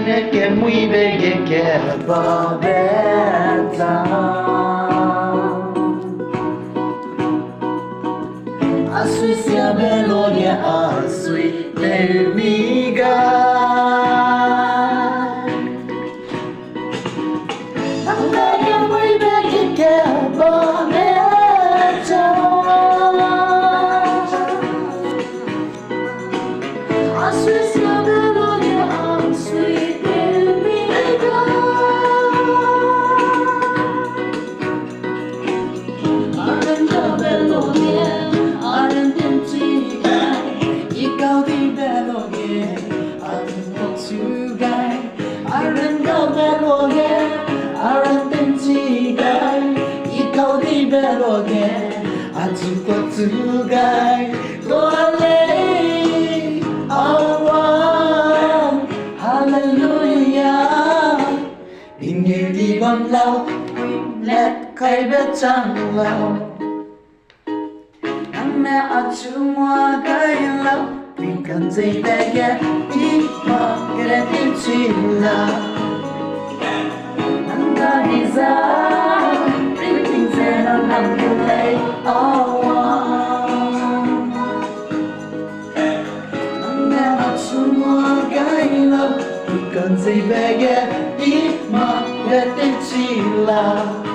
내게 무이베게 바베자 Aswisia belonia aswi termiga Andaya muibe게 babeja Aswisia belonia aswi termiga Arenda belonia 아주 꽃두가이 또할래 아왕 할렐루야 빙일이 건라우 넷 칼배짱라우 남매 아주 모아가일라우 빙간제이 베게 이마 그래 빙칠라 난다리자 I'm gonna lay all on 내가 춤을 가일라 그 건지 베게 이마 내 땡치라